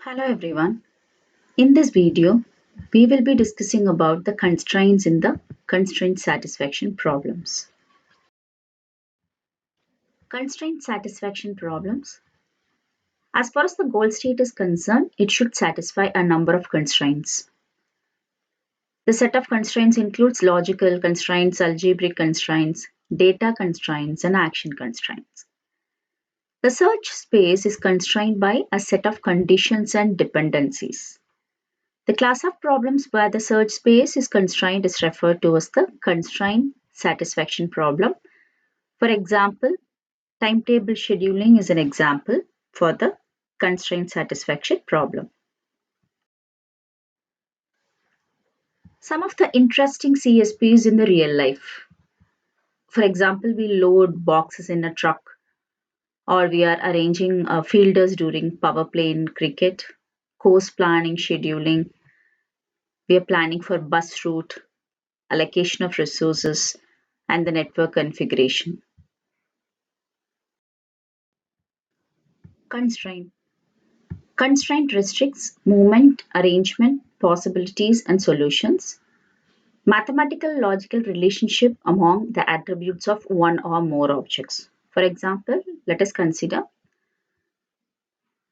Hello everyone. In this video, we will be discussing about the constraints in the constraint satisfaction problems. Constraint satisfaction problems. As far as the goal state is concerned, it should satisfy a number of constraints. The set of constraints includes logical constraints, algebraic constraints, data constraints, and action constraints. The search space is constrained by a set of conditions and dependencies. The class of problems where the search space is constrained is referred to as the constraint satisfaction problem. For example, timetable scheduling is an example for the constraint satisfaction problem. Some of the interesting CSPs in the real life. For example, we load boxes in a truck, or we are arranging fielders during power play in cricket, course planning, scheduling. We are planning for bus route, allocation of resources, and the network configuration. Constraint. Constraint restricts movement, arrangement, possibilities, and solutions. Mathematical logical relationship among the attributes of one or more objects. For example, let us consider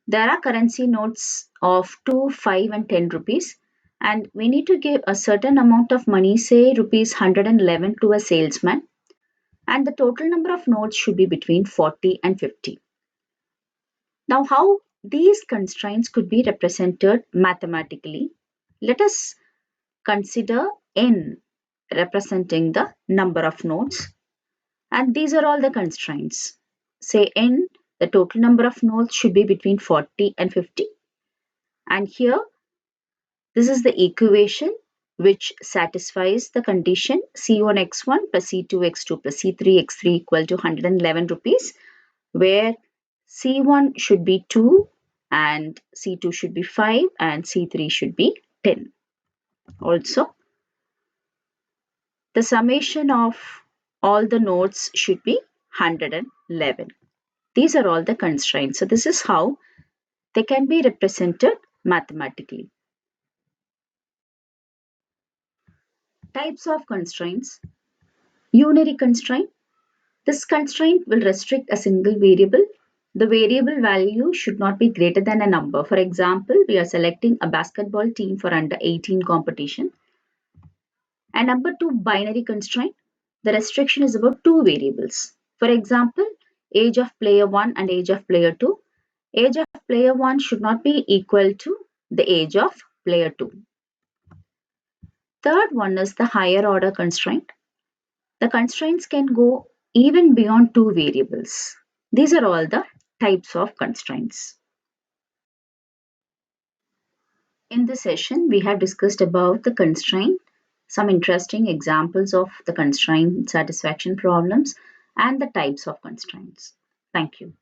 there are currency notes of 2, 5, and 10 rupees, and we need to give a certain amount of money, say rupees 111, to a salesman, and the total number of notes should be between 40 and 50. Now, how these constraints could be represented mathematically? Let us consider n representing the number of nodes, and these are all the constraints. Say n, the total number of nodes should be between 40 and 50, and here this is the equation which satisfies the condition C1x1 plus C2x2 plus C3x3 equal to 111 rupees, where C1 should be 2 and C2 should be 5 and C3 should be 10. Also, the summation of all the nodes should be 111. These are all the constraints. So this is how they can be represented mathematically. Types of constraints. Unary constraint. This constraint will restrict a single variable. The variable value should not be greater than a number. For example, we are selecting a basketball team for under 18 competition. And number 2, binary constraint. The restriction is about two variables. For example, age of player 1 and age of player 2. Age of player 1 should not be equal to the age of player 2. Third one is the higher order constraint. The constraints can go even beyond two variables. These are all the types of constraints. In this session, we have discussed about the constraint, some interesting examples of the constraint satisfaction problems, and the types of constraints. Thank you.